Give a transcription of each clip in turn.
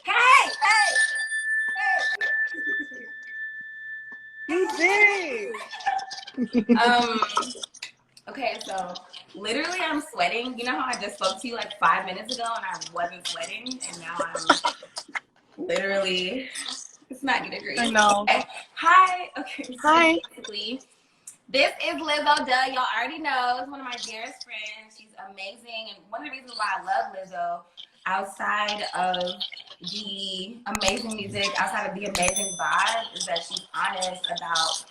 Hey, You did. Okay, so literally I'm sweating. You know how I just spoke to you like 5 minutes ago and I wasn't sweating, and now I'm literally, it's 90 degrees. I know. Okay. Hi. Okay. So Hi. basically, this is Lizzo. Duh, y'all already know. It's one of my dearest friends. She's amazing, and one of the reasons why I love Lizzo, outside of the amazing music, outside of the amazing vibe, is that she's honest about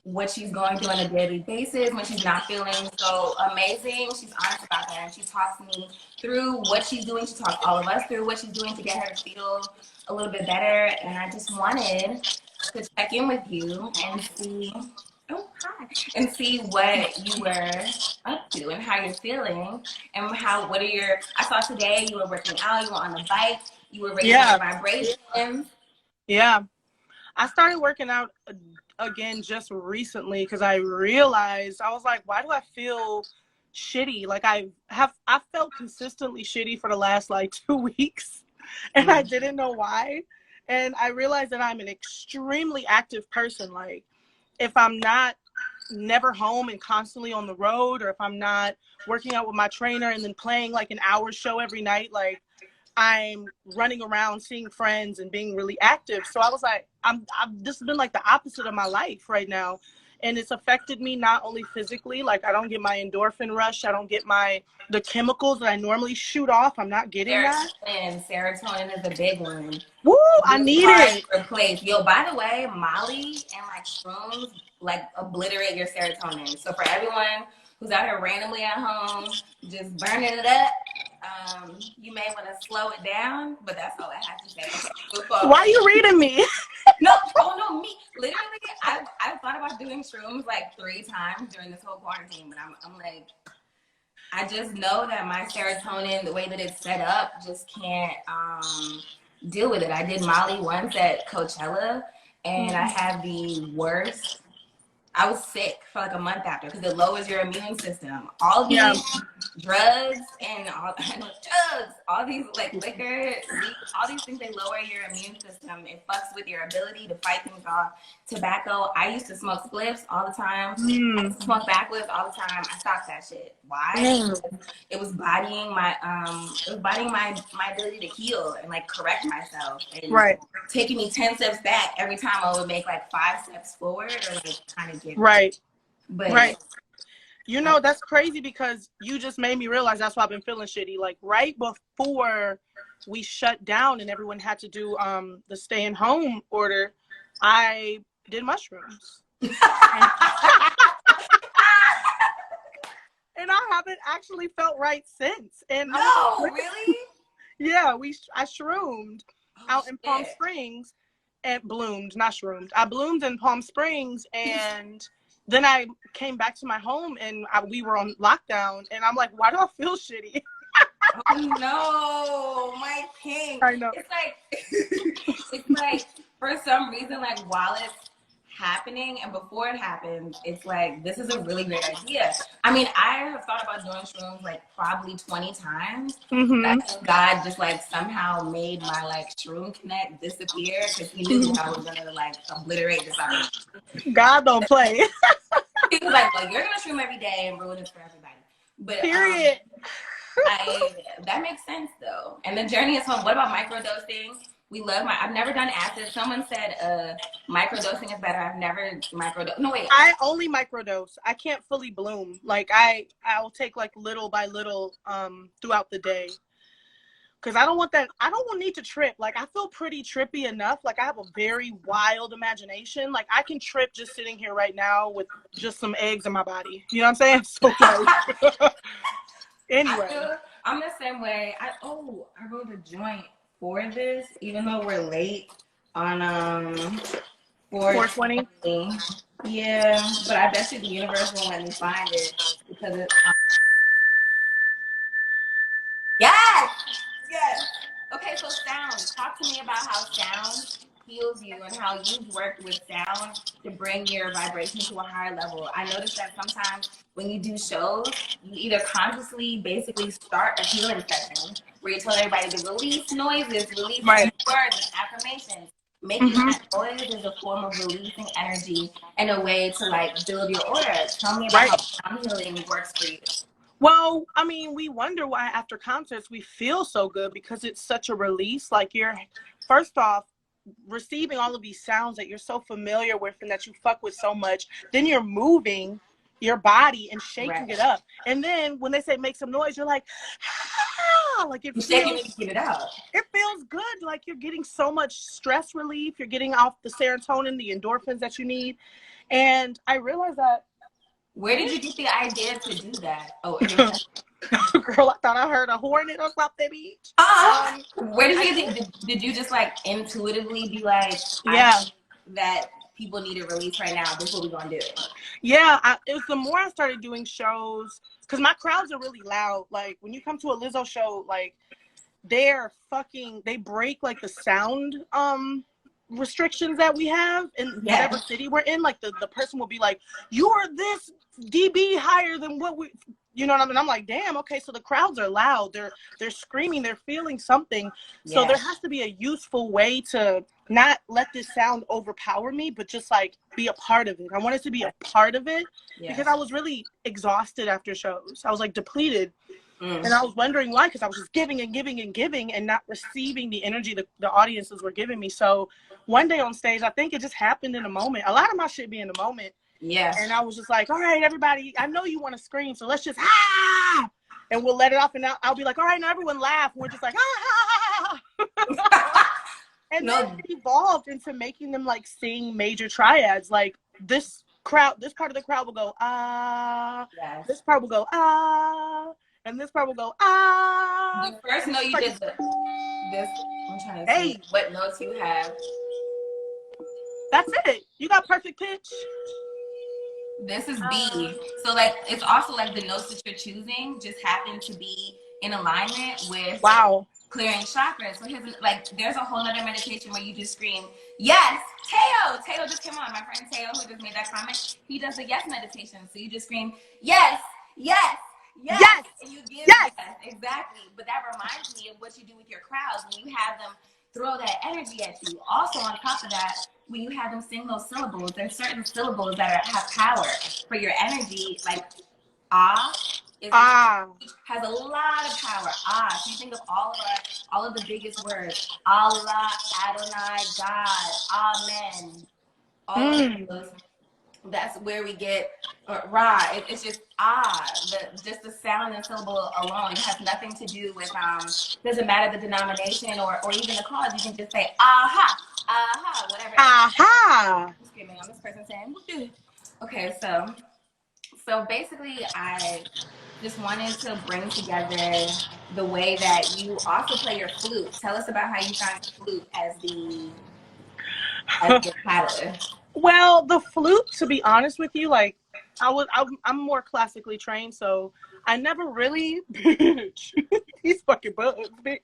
what she's going through on a daily basis. When she's not feeling so amazing, she's honest about that, and she talks me through what she's doing. She talks all of us through what she's doing to get her to feel a little bit better. And I just wanted to check in with you and see, and see what you were up to and how you're feeling, and what are your, I saw today you were working out, you were on the bike, you were raising your vibrations. Yeah, I started working out again just recently because I realized, I was like, why do I feel shitty? Like I felt consistently shitty for the last like 2 weeks, and I didn't know why. And I realized that I'm an extremely active person. Like if I'm not never home and constantly on the road, or if I'm not working out with my trainer and then playing like an hour show every night, like I'm running around seeing friends and being really active. So I was like, I've just been like the opposite of my life right now. And it's affected me not only physically, like I don't get my endorphin rush, I don't get the chemicals that I normally shoot off. I'm not getting that. And serotonin is a big one. Woo, I need it. Replace. Yo, by the way, Molly and like shrooms like obliterate your serotonin. So for everyone who's out here randomly at home, just burning it up, you may want to slow it down, but that's all I have to say. Why are you reading me? No, me. Literally, I thought about doing shrooms like 3 times during this whole quarantine, but I'm like, I just know that my serotonin, the way that it's set up, just can't deal with it. I did Molly once at Coachella, and I had the worst. I was sick for like a month after because it lowers your immune system. All these drugs and all these like liquor, all these things, they lower your immune system. It fucks with your ability to fight things off. Tobacco, I used to smoke spliffs all the time. I used to smoke backwoods all the time. I stopped that shit. Why? It was bodying my my ability to heal and like correct myself, and taking me 10 steps back every time I would make like 5 steps forward, or like kind of get but you know, that's crazy because you just made me realize that's why I've been feeling shitty. Like right before we shut down and everyone had to do the staying home order, I did mushrooms. And I haven't actually felt right since. And no, really? Yeah, I shroomed out in Palm Springs and bloomed, not shroomed. I bloomed in Palm Springs, and then I came back to my home and we were on lockdown, and I'm like, why do I feel shitty? Oh no, my king. I know. It's like for some reason, like while it's happening and before it happens, it's like, this is a really great idea. I mean, I have thought about doing shrooms like probably 20 times. I think God just like somehow made my like shroom connect disappear because he knew I was gonna like obliterate this opportunity. God don't play. He was like, well, you're gonna shroom every day and ruin it for everybody. But period. That makes sense though. And the journey is home. What about microdosing? We love I've never done acid. Someone said microdosing is better. I've never microdose. No, wait. I only microdose. I can't fully bloom. Like I'll take like little by little throughout the day. Cause I don't want that. I don't need to trip. Like I feel pretty trippy enough. Like I have a very wild imagination. Like I can trip just sitting here right now with just some eggs in my body. You know what I'm saying? So like, anyway. I'm the same way. I wrote a joint for this, even though we're late on 420. Yeah, but I bet you the universe won't let me find it because it's yes. Okay, so sound. Talk to me about how sound heals you and how you've worked with sound to bring your vibration to a higher level. I noticed that sometimes when you do shows, you either consciously basically start a healing session where you tell everybody to release noises, release Right. words and affirmations. Making that noise is a form of releasing energy and a way to like build your aura. Tell me about how sound healing works for you. Well, I mean, we wonder why after concerts we feel so good, because it's such a release. Like, you're, first off, receiving all of these sounds that you're so familiar with and that you fuck with so much. Then you're moving your body and shaking it up. And then when they say make some noise, you're like, ah, like it feels, get it out. It feels good. Like you're getting so much stress relief. You're getting off the serotonin, the endorphins that you need. And I realized that. Where did you get the idea to do that? Oh, girl, I thought I heard a hornet or something. Where did you get? Did you just like intuitively be like, yeah, that people need a release right now? This is what we're gonna do. Yeah, it was the more I started doing shows, because my crowds are really loud. Like when you come to a Lizzo show, like they break like the sound restrictions that we have in whatever city we're in. Like the person will be like, you're this dB higher than what we, you know what I mean? I'm like, damn, okay, so the crowds are loud, they're screaming, they're feeling something. So there has to be a useful way to not let this sound overpower me, but just like be a part of it. I wanted to be a part of it because I was really exhausted after shows. I was like depleted. And I was wondering why, because I was just giving and giving and giving and not receiving the energy the audiences were giving me. So one day on stage, I think it just happened in a moment. A lot of my shit be in the moment. Yeah. And I was just like, all right, everybody, I know you want to scream, so let's just, ah! And we'll let it off. And I'll be like, all right, now everyone laugh. And we're just like, ah! And then it evolved into making them like sing major triads. Like this part of the crowd will go, ah. Yes. This part will go, ah. And this part will go, ah. The first note you did this, I'm trying to see what notes you have. That's it. You got perfect pitch. This is B. So like, it's also like the notes that you're choosing just happen to be in alignment with clearing chakras. So there's a whole other meditation where you just scream, yes, Teo just came on. My friend Teo, who just made that comment, he does a yes meditation. So you just scream, yes, yes. Yes. And you give yes, exactly. But that reminds me of what you do with your crowds when you have them throw that energy at you. Also, on top of that, when you have them sing those syllables, there's certain syllables that have power for your energy. Like has a lot of power. So you think of all of the biggest words: Allah, Adonai, God, Amen. All of those. That's where we get Ra. It's just just the sound and syllable alone. It has nothing to do with doesn't matter the denomination or even the cause. You can just say aha, whatever. Aha. I'm screaming on this person saying. Okay, so basically I just wanted to bring together the way that you also play your flute. Tell us about how you found the flute as the catalyst. Well, the flute, to be honest with you, like I'm more classically trained, so I never really these fucking bugs, bitch.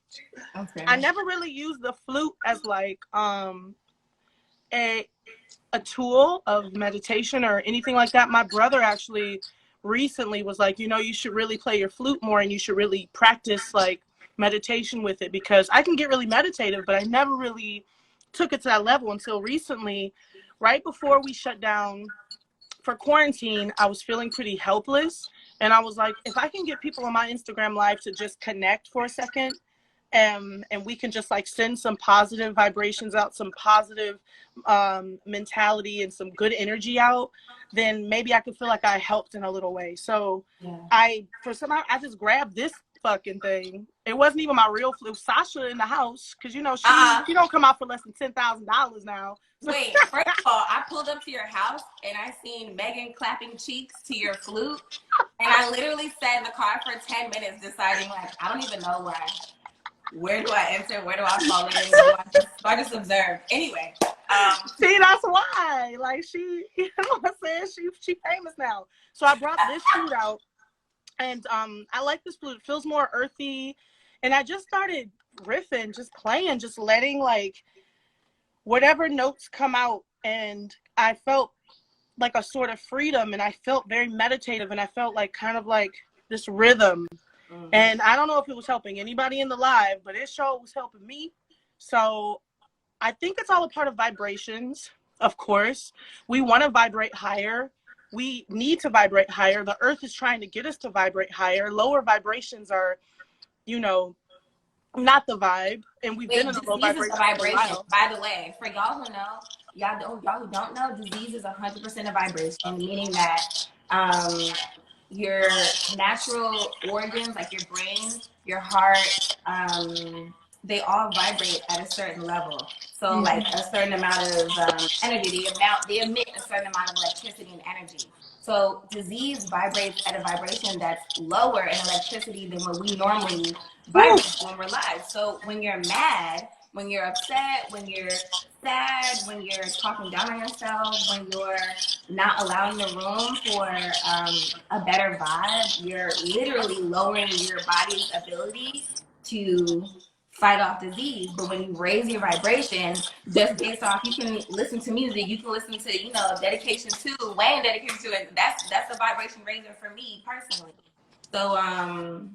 Okay. I never really used the flute as like a tool of meditation or anything like that. My brother actually recently was like, you should really play your flute more and you should really practice like meditation with it, because I can get really meditative, but I never really took it to that level until recently. Right before we shut down for quarantine, I was feeling pretty helpless. And I was like, if I can get people on my Instagram live to just connect for a second, and we can just like send some positive vibrations out, some positive mentality and some good energy out, then maybe I could feel like I helped in a little way. So I just grabbed this fucking thing. It wasn't even my real flute. Sasha in the house, because she don't come out for less than $10,000 now. Wait, first of all, I pulled up to your house and I seen Megan clapping cheeks to your flute, and I literally sat in the car for 10 minutes deciding like, I don't even know where do I enter, where do I fall in, so I just observed. Anyway, see, that's why, like, she, you know what I'm saying, she famous now. So I brought this flute out. And I like this flute. It feels more earthy. And I just started riffing, just playing, just letting like whatever notes come out. And I felt like a sort of freedom, and I felt very meditative, and I felt like kind of like this rhythm. And I don't know if it was helping anybody in the live, but it sure was helping me. So I think it's all a part of vibrations, of course. We want to vibrate higher. We need to vibrate higher. The earth is trying to get us to vibrate higher. Lower vibrations are, you know, not the vibe. And we've been in a low disease is a vibration for a vibration. while. By the way, for y'all who know, y'all who don't know, disease is 100% a vibration, meaning that your natural organs, like your brain, your heart, they all vibrate at a certain level. So like a certain amount of energy, they emit a certain amount of electricity and energy. So disease vibrates at a vibration that's lower in electricity than what we normally vibrate when we're live. So when you're mad, when you're upset, when you're sad, when you're talking down on yourself, when you're not allowing the room for a better vibe, you're literally lowering your body's ability to fight off disease. But when you raise your vibration, just based off, you can listen to music, you can listen to, you know, dedication to Wayne, dedication to it. That's a vibration raiser for me personally. So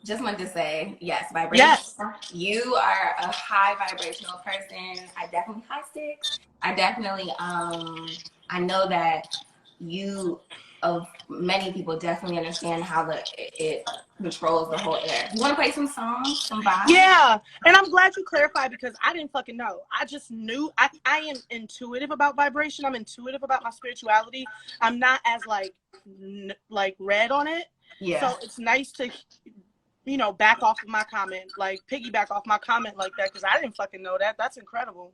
just wanted to say, yes, vibration. Yes. You are a high vibrational person. I definitely high sticks. I definitely I know that you of many people definitely understand how it controls the whole air. You want to play some songs, some vibes? Yeah, and I'm glad you clarified because I didn't fucking know. I just knew. I am intuitive about vibration. I'm intuitive about my spirituality. I'm not as like red on it. Yeah. So it's nice to, you know, back off of my comment, like piggyback off my comment like that because I didn't fucking know that. That's incredible.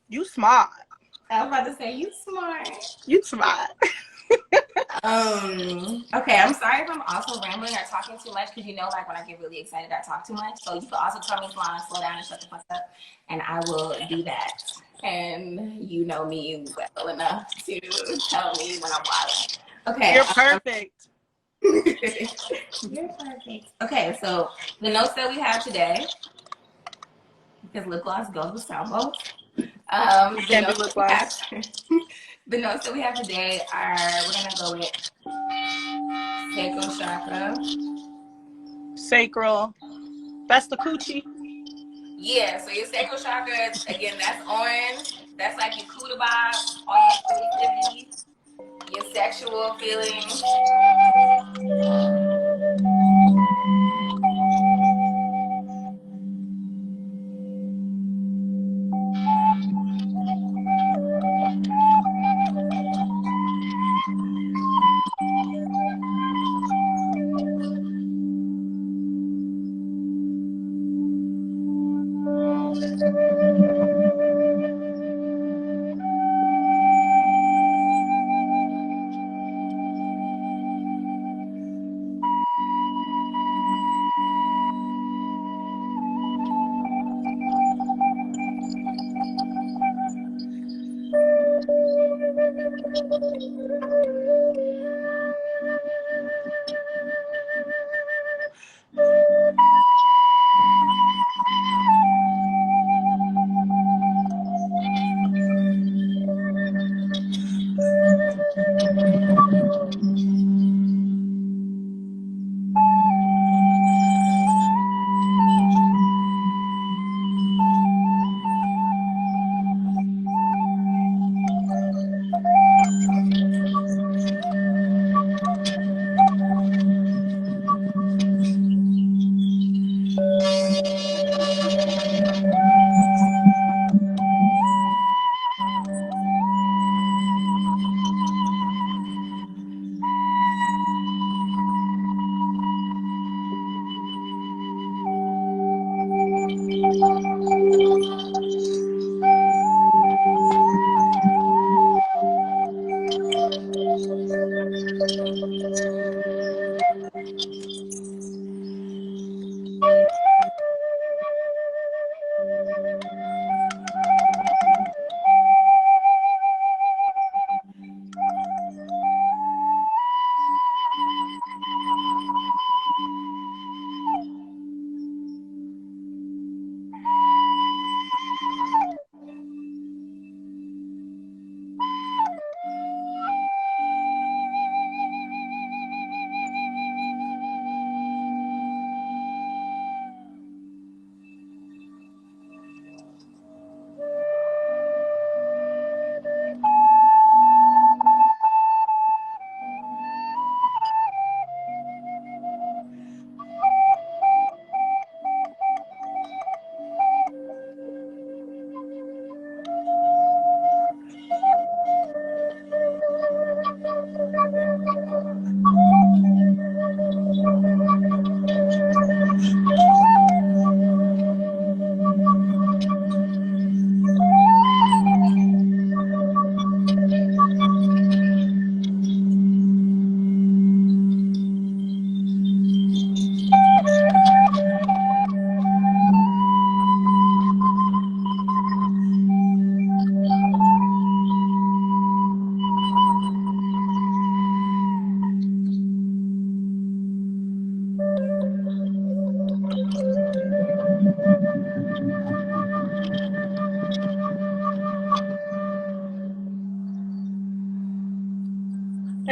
You smart. I was about to say you smart. You smart. Okay, I'm sorry if I'm also rambling or talking too much because you know, like when I get really excited, I talk too much. So you can also tell me slow down and shut the fuck up, and I will do that. And you know me well enough to tell me when I'm wild. Okay, You're perfect. You're perfect. Okay, so the notes that we have today, because lip gloss goes with sound bowls. The notes that we have. The notes that we have today are, we're gonna go with sacral chakra. Sacral. That's the coochie. Yeah, so your sacral chakra, again, that's orange. That's like your kuda bob, all your creativity, your sexual feelings.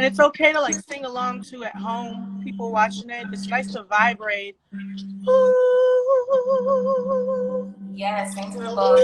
And it's okay to like sing along to at home, people watching it. It's nice to vibrate. Yes, sing to the Lord.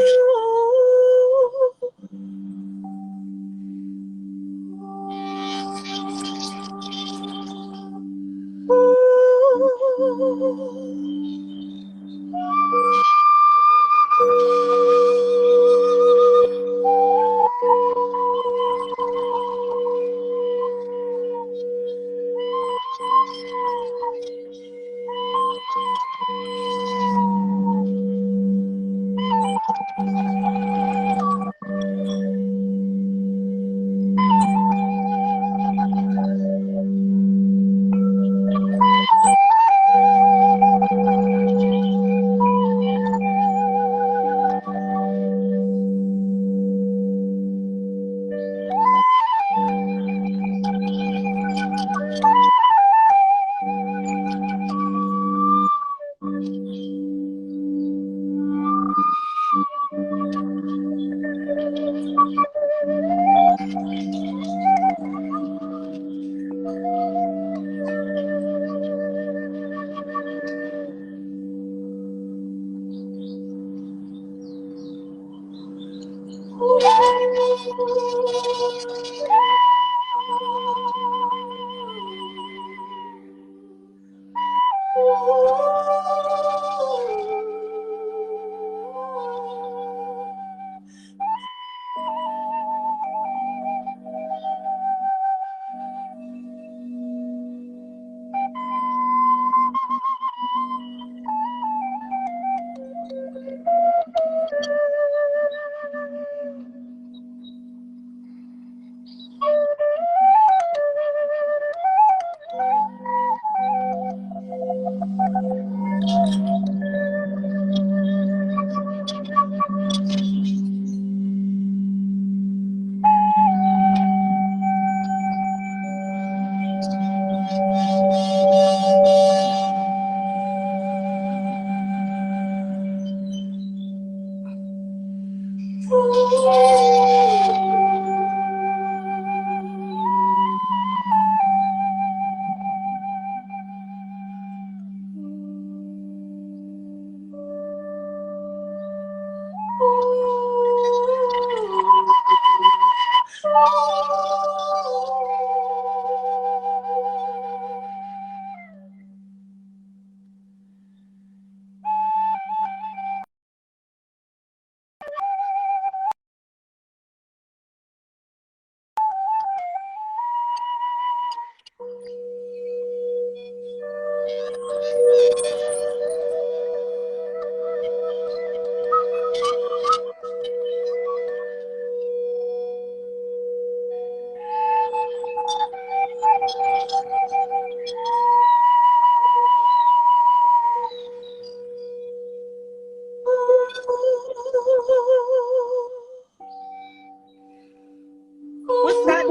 What's that?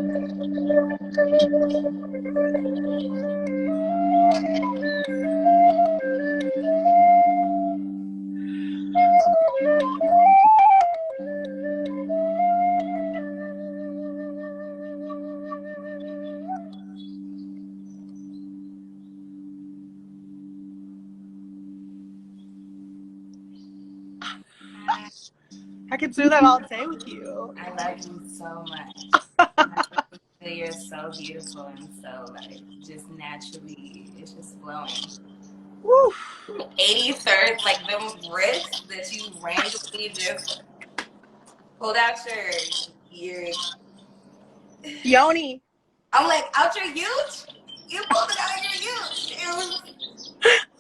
I could do that all day with you. I love you so much. You're so beautiful and so like just naturally, it's just flowing. Woo. 83rd, like them wrists that you randomly just pulled out your Yoni. I'm like, out your huge? You pulled it out of your huge.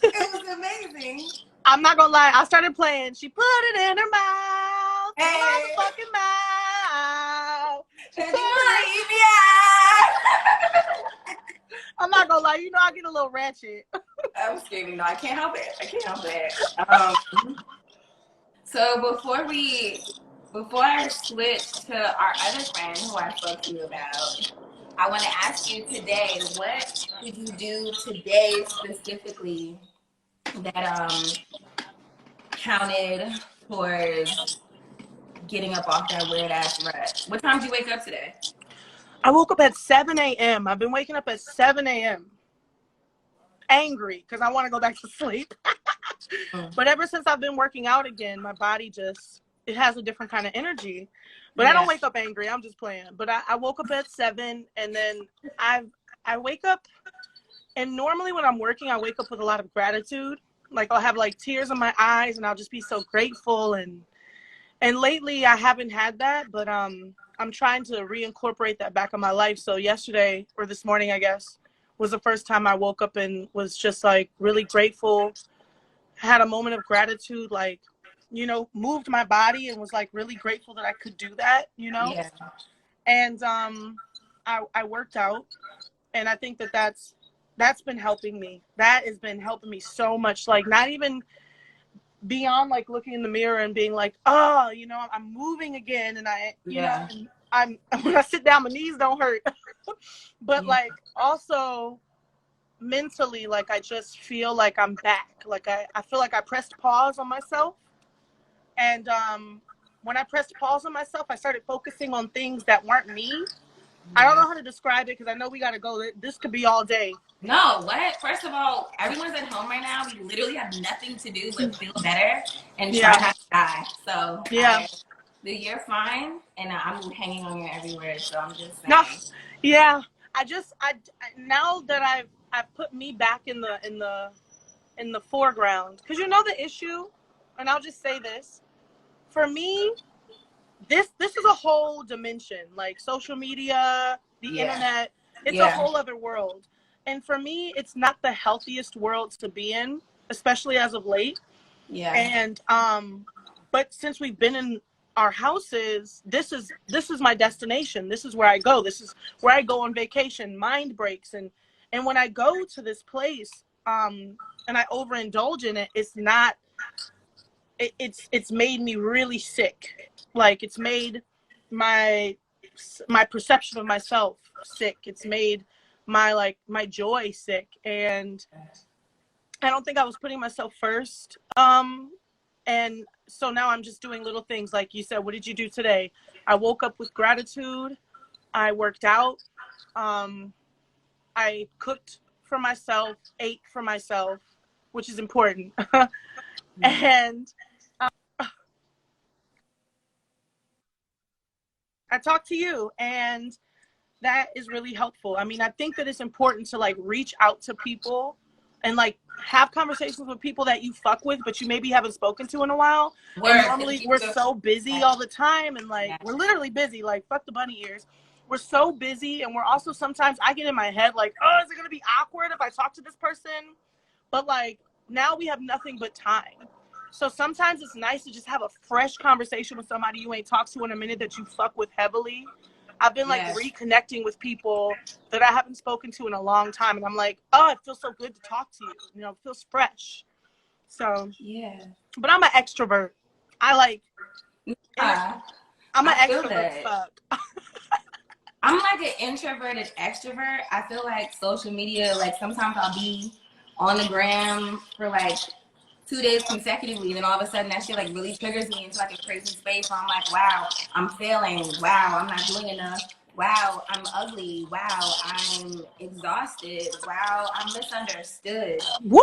It was amazing. I'm not gonna lie, I started playing. She put it in her mouth. Hey. Motherfucking mouth. She put it in. I'm not gonna lie, you know I get a little ratchet. I'm screaming. No, I can't help it. I can't help it. So before I switch to our other friend who I spoke to you about, I want to ask you today, what did you do today specifically that counted towards getting up off that weird ass rut? What time did you wake up today? I woke up at 7 a.m. I've been waking up at 7 a.m. angry because I want to go back to sleep. But ever since I've been working out again, my body just, it has a different kind of energy. But I don't wake up angry. I'm just playing. But I woke up at 7, and then I wake up, and normally when I'm working, I wake up with a lot of gratitude. Like I'll have like tears in my eyes, and I'll just be so grateful. And lately I haven't had that, but I'm trying to reincorporate that back in my life. So yesterday, or this morning, I guess, was the first time I woke up and was just like really grateful. Had a moment of gratitude, like, you know, moved my body and was like really grateful that I could do that, you know? Yeah. And I worked out, and I think that's been helping me. That has been helping me so much. Like not even beyond like looking in the mirror and being like, oh, you know, I'm moving again, and you know, and I'm when I sit down, my knees don't hurt. But like also mentally, like I just feel like I'm back. Like I feel like I pressed pause on myself, and when I pressed pause on myself, I started focusing on things that weren't me. I don't know how to describe it because I know we gotta go. This could be all day. No, what? First of all, everyone's at home right now. We literally have nothing to do but feel better and try not to die. So you're fine, and I'm hanging on your every word. So I'm just saying. No, yeah. I now that I've put me back in the foreground, because you know the issue, and I'll just say this, for me, this is a whole dimension, like social media, the internet, it's a whole other world. And for me, it's not the healthiest world to be in, especially as of late. Yeah. And but since we've been in our houses, this is my destination. This is where I go. This is where I go on vacation, mind breaks. And when I go to this place, and I overindulge in it, it's not, it's made me really sick. Like it's made my perception of myself sick. It's made my joy sick. And I don't think I was putting myself first. And so now I'm just doing little things. Like you said, what did you do today? I woke up with gratitude. I worked out. I cooked for myself, ate for myself, which is important. And I talked to you, and that is really helpful. I mean, I think that it's important to like reach out to people and like have conversations with people that you fuck with, but you maybe haven't spoken to in a while. And normally we're so busy all the time, and like we're literally busy, like fuck the bunny ears. We're so busy, and we're also sometimes I get in my head like, oh, is it gonna be awkward if I talk to this person? But like now we have nothing but time. So sometimes it's nice to just have a fresh conversation with somebody you ain't talked to in a minute that you fuck with heavily. I've been like reconnecting with people that I haven't spoken to in a long time. And I'm like, oh, it feels so good to talk to you. You know, it feels fresh. So, but I'm an extrovert. I like, I'm an extrovert fuck. I'm like an introverted extrovert. I feel like social media, like sometimes I'll be on the gram for like 2 days consecutively, and then all of a sudden that shit like really triggers me into like a crazy space where I'm like, wow, I'm failing. Wow, I'm not doing enough. Wow, I'm ugly. Wow, I'm exhausted. Wow, I'm misunderstood. Woo!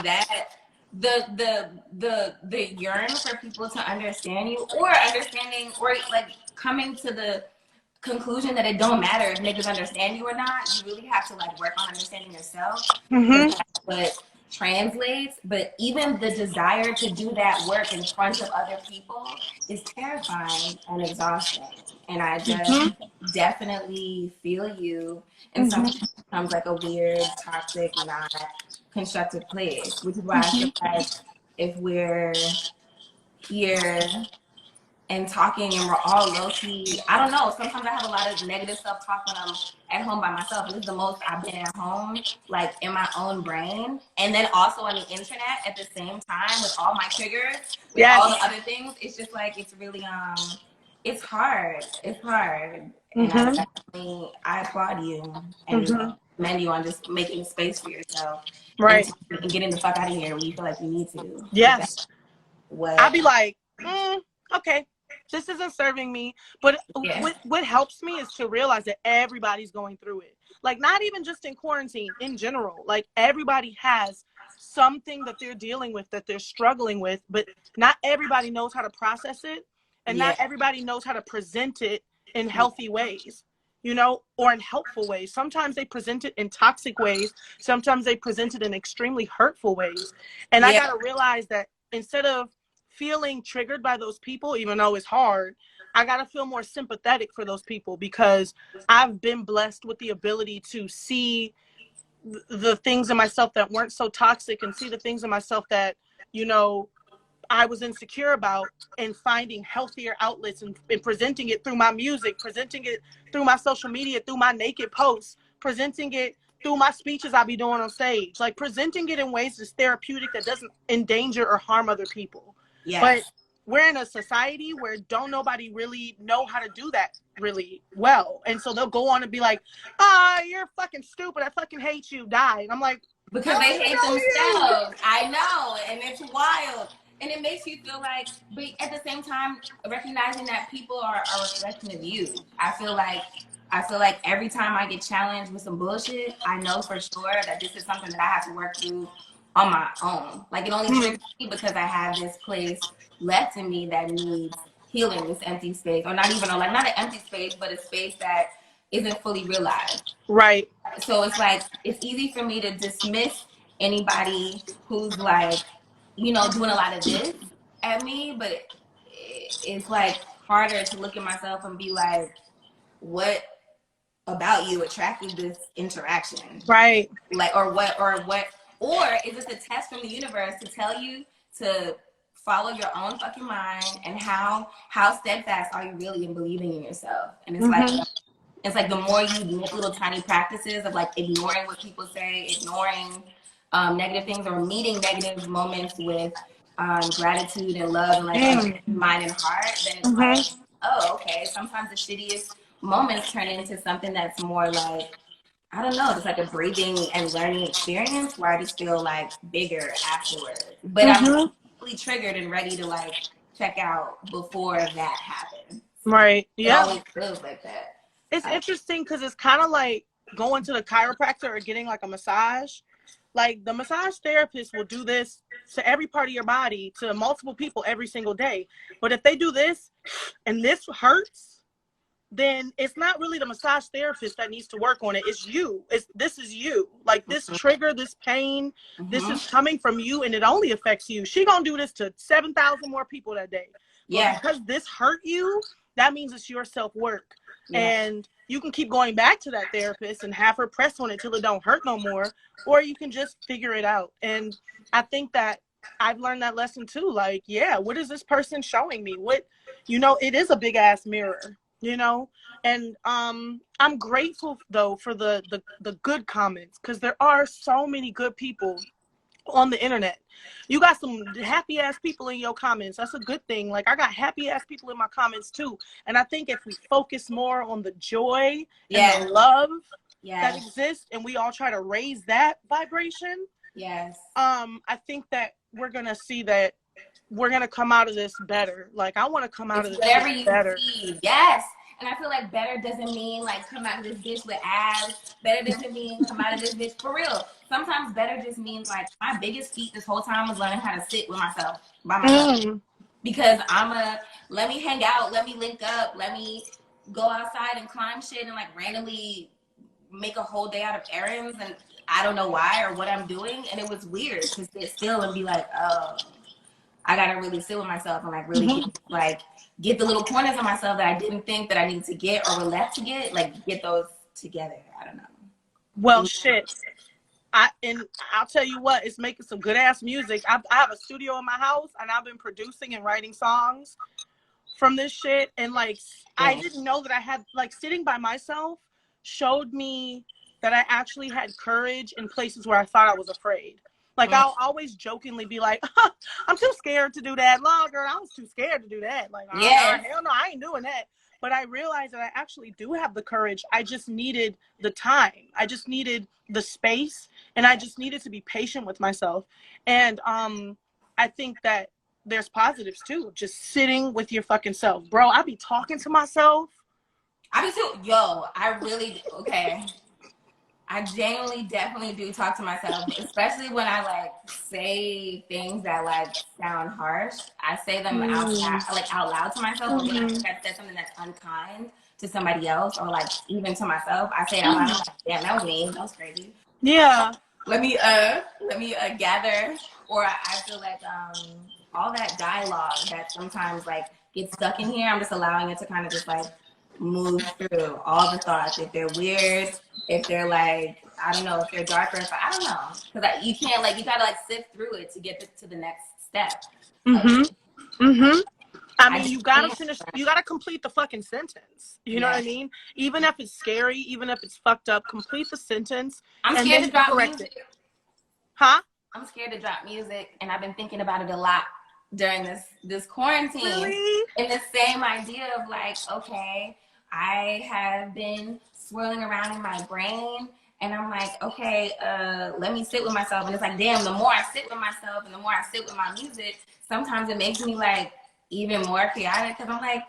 That the yearn for people to understand you, or understanding, or like coming to the conclusion that it don't matter if niggas understand you or not. You really have to like work on understanding yourself, because that's what translates. But even the desire to do that work in front of other people is terrifying and exhausting. And I just definitely feel you. And sometimes it becomes like a weird, toxic, not constructive place, which is why I feel like if we're here and talking and we're all low-key, I don't know, sometimes I have a lot of negative self-talk when I'm at home by myself. This is the most I've been at home, like in my own brain, and then also on the internet at the same time with all my triggers, with all the other things. It's just like, it's really it's hard. And I applaud you and commend you on just making space for yourself, right, and getting the fuck out of here when you feel like you need to. yes. What I'd be like, okay, this isn't serving me. But what helps me is to realize that everybody's going through it. Like, not even just in quarantine, in general. Like, everybody has something that they're dealing with, that they're struggling with, but not everybody knows how to process it, and not everybody knows how to present it in healthy ways, you know, or in helpful ways. Sometimes they present it in toxic ways. Sometimes they present it in extremely hurtful ways. And I got to realize that instead of feeling triggered by those people, even though it's hard, I got to feel more sympathetic for those people, because I've been blessed with the ability to see the things in myself that weren't so toxic, and see the things in myself that, you know, I was insecure about, and finding healthier outlets, and presenting it through my music, presenting it through my social media, through my naked posts, presenting it through my speeches I be doing on stage, like presenting it in ways that's therapeutic, that doesn't endanger or harm other people. But we're in a society where don't nobody really know how to do that really well. And so they'll go on and be like, you're fucking stupid. I fucking hate you. Die. And I'm like, because they hate themselves. I know. And it's wild. And it makes you feel like, but at the same time, recognizing that people are a reflection of you. I feel like every time I get challenged with some bullshit, I know for sure that this is something that I have to work through on my own. Like, it only triggers me because I have this place left in me that needs healing, this empty space, or not even, like, not an empty space, but a space that isn't fully realized. right. So it's like, it's easy for me to dismiss anybody who's like, you know, doing a lot of this at me, but it's like harder to look at myself and be like, what about you attracted this interaction? Right. Like, or is this a test from the universe to tell you to follow your own fucking mind, and how steadfast are you really in believing in yourself? And it's like the more you make little tiny practices of like ignoring what people say, ignoring negative things, or meeting negative moments with gratitude and love, and like mind and heart, then it's like, oh, okay, sometimes the shittiest moments turn into something that's more like, I don't know, just like a breathing and learning experience where I just feel like bigger afterwards. But I'm really triggered and ready to like check out before that happens. Right. Yeah. It always feels like that. It's interesting because it's kind of like going to the chiropractor or getting like a massage. Like, the massage therapist will do this to every part of your body, to multiple people every single day. But if they do this and this hurts, then it's not really the massage therapist that needs to work on it. It's you. This is you. Like, this trigger, this pain, this is coming from you, and it only affects you. She gonna do this to 7,000 more people that day. But because this hurt you, that means it's your self-work. And you can keep going back to that therapist and have her press on it till it don't hurt no more, or you can just figure it out. And I think that I've learned that lesson too. Like, what is this person showing me? What, you know, it is a big ass mirror, you know? And I'm grateful though for the good comments, because there are so many good people on the internet. You got some happy ass people in your comments. That's a good thing. Like, I got happy ass people in my comments too. And I think if we focus more on the joy and the love that exists, and we all try to raise that vibration, I think that we're gonna see that we're gonna come out of this better. Like, I want to come out of this better. Yes. And I feel like better doesn't mean like come out of this bitch with abs. Better doesn't mean come out of this bitch for real. Sometimes better just means like my biggest feat this whole time was learning how to sit with myself by myself. Because let me hang out, let me link up, let me go outside and climb shit and like randomly make a whole day out of errands, and I don't know why or what I'm doing. And it was weird to sit still and be like, oh, I gotta really sit with myself and like really get the little corners of myself that I didn't think that I needed to get or were left to get those together. I don't know. Well, shit. I'll tell you what, it's making some good ass music. I have a studio in my house, and I've been producing and writing songs from this shit. And like, I didn't know that I had, like, sitting by myself showed me that I actually had courage in places where I thought I was afraid. Like, I'll always jokingly be like, I'm too scared to do that. No, girl, I was too scared to do that. Like, hell no, I ain't doing that. But I realized that I actually do have the courage. I just needed the time. I just needed the space. And I just needed to be patient with myself. And I think that there's positives, too. Just sitting with your fucking self. Bro, I be talking to myself. I be too. Yo, I really, I genuinely definitely do talk to myself, especially when I like say things that like sound harsh. I say them out loud to myself, or when I think I said something that's unkind to somebody else, or like even to myself, I say it out loud. I'm like, damn, that was mean. That was crazy. Yeah. Let me gather. Or I feel like all that dialogue that sometimes like gets stuck in here, I'm just allowing it to kind of just like move through all the thoughts. If they're weird, if they're like, I don't know, if they're darker, if I don't know, because you can't like, you gotta like sift through it to get to the next step. I mean, you gotta finish, you gotta complete the fucking sentence. You know what I mean? Even if it's scary, even if it's fucked up, complete the sentence. I'm scared to drop music. Huh? I'm scared to drop music, and I've been thinking about it a lot during this quarantine. Really? And the same idea of like, okay, I have been swirling around in my brain, and I'm like, okay, let me sit with myself. And it's like, damn, the more I sit with myself and the more I sit with my music, sometimes it makes me like even more chaotic, because I'm like,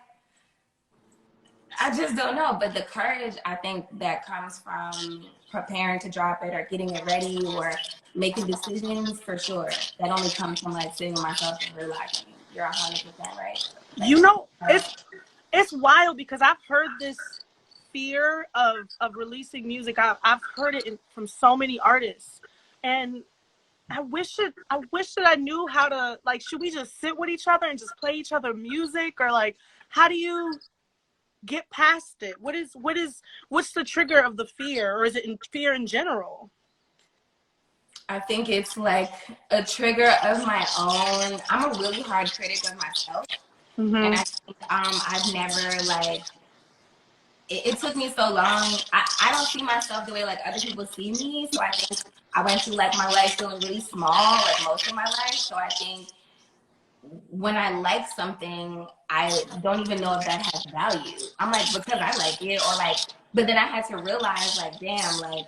I just don't know. But the courage, I think, that comes from preparing to drop it or getting it ready or making decisions, for sure, that only comes from like sitting with myself and realizing you're 100% right. Like, you know, it's wild, because I've heard this fear of releasing music. I've heard it from so many artists, and I wish that I knew how to, like, should we just sit with each other and just play each other music, or like, how do you get past it? What's the trigger of the fear, or is it fear in general? I think it's like a trigger of my own. I'm a really hard critic of myself. And I think I've never like, it took me so long. I don't see myself the way like other people see me. So I think I went through like my life feeling really small, like most of my life. So I think when I like something, I don't even know if that has value. I'm like, because I like it, or like, but then I had to realize like, damn, like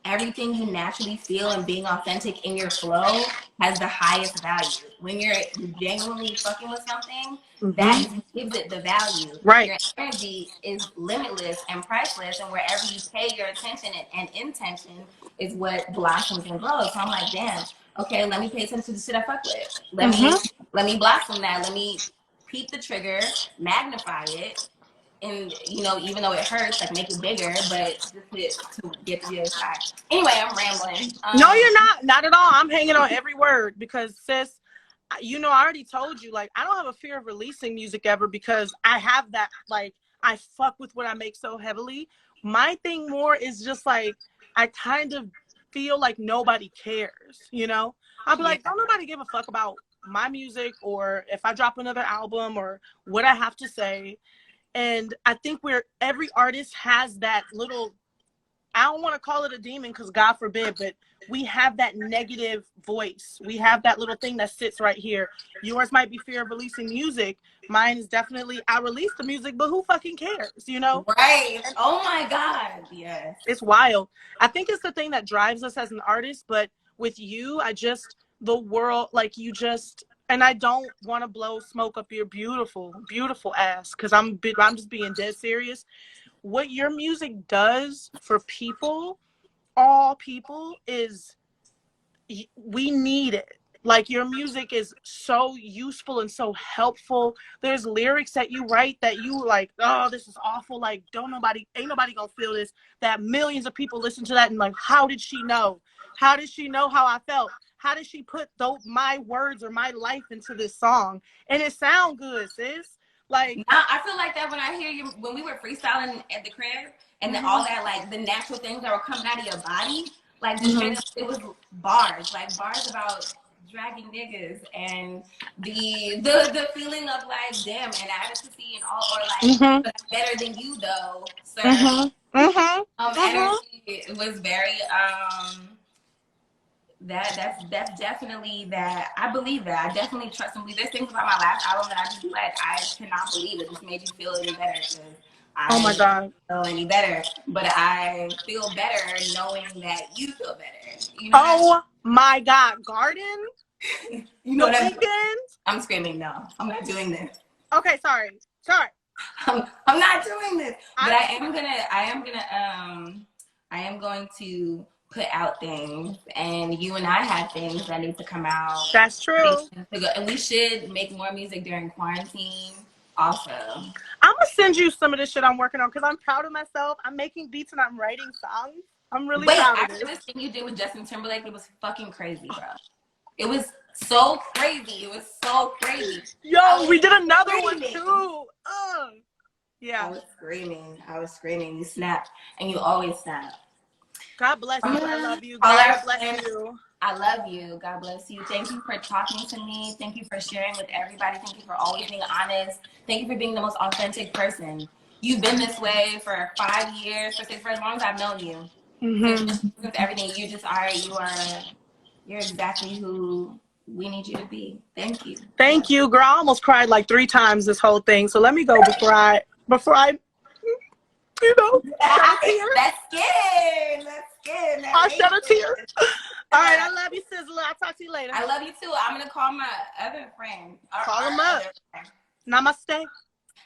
everything you naturally feel and being authentic in your flow has the highest value. When you're genuinely fucking with something, that gives it the value. Right. Your energy is limitless and priceless, and wherever you pay your attention and intention is what blossoms and grows. So I'm like, damn, okay, let me pay attention to the shit I fuck with. Let me blossom that. Let me peep the trigger, magnify it, and you know, even though it hurts, like make it bigger, but just to get to the other side. Anyway, I'm rambling. No, you're not at all. I'm hanging on every word, because sis, you know, I already told you, like, I don't have a fear of releasing music ever, because I have that, like, I fuck with what I make so heavily. My thing more is just like, I kind of feel like nobody cares, you know? I'll be like, don't nobody give a fuck about my music, or if I drop another album, or what I have to say. And I think every artist has that little I don't want to call it a demon because God forbid, but we have that negative voice. We have that little thing that sits right here. Yours might be fear of releasing music. Mine is definitely, I release the music, but who fucking cares, you know? Right. Oh my God. Yes. It's wild. I think it's the thing that drives us as an artist, but with you, the world, like you just, and I don't want to blow smoke up your beautiful, beautiful ass because I'm just being dead serious. What your music does for people, all people, is we need it. Like your music is so useful and so helpful. There's lyrics that you write that you like, oh, this is awful. Like, ain't nobody gonna feel this. That millions of people listen to that and like, how did she know? How did she know how I felt? How did she put my words or my life into this song? And it sound good, sis. Like, now, I feel like that when I hear you, when we were freestyling at the crib, and then all that, like the natural things that were coming out of your body, like just straight up, it was bars about dragging niggas and the feeling of like damn inadequacy and all, or like but I'm better than you though, sir. Energy, it was very that's definitely that. I believe that. I definitely trust and believe. There's things about my last album that I just be like, I cannot believe it. This made you feel any better because oh my God. feel any better. But I feel better knowing that you feel better. You know oh my God. Garden? you know the what weekend? I'm screaming, no. I'm not doing this. Okay, sorry. I'm not doing this. But I am going to put out things, and you and I have things that need to come out. That's true. And we should make more music during quarantine also. I'm gonna send you some of this shit I'm working on because I'm proud of myself. I'm making beats and I'm writing songs. I'm really proud of this thing you did with Justin Timberlake, it was fucking crazy, bro. It was so crazy. Yo, we did another one too. Yeah. I was screaming. You snapped, and you always snap. God bless you. I love you. God bless you. I love you. God bless you. Thank you for talking to me. Thank you for sharing with everybody. Thank you for always being honest. Thank you for being the most authentic person. You've been this way for 5 years, for as long as I've known you. Since everything, you're exactly who we need you to be. Thank you. Thank you, girl. I almost cried like 3 times this whole thing. So let me go before I you know, Let's get it. I shed a tear. All right, I love you, Sizzler. I'll talk to you later. I love you too. I'm gonna call my other friend. Call him up. Namaste.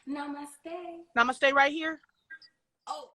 Namaste. Namaste right here. Oh.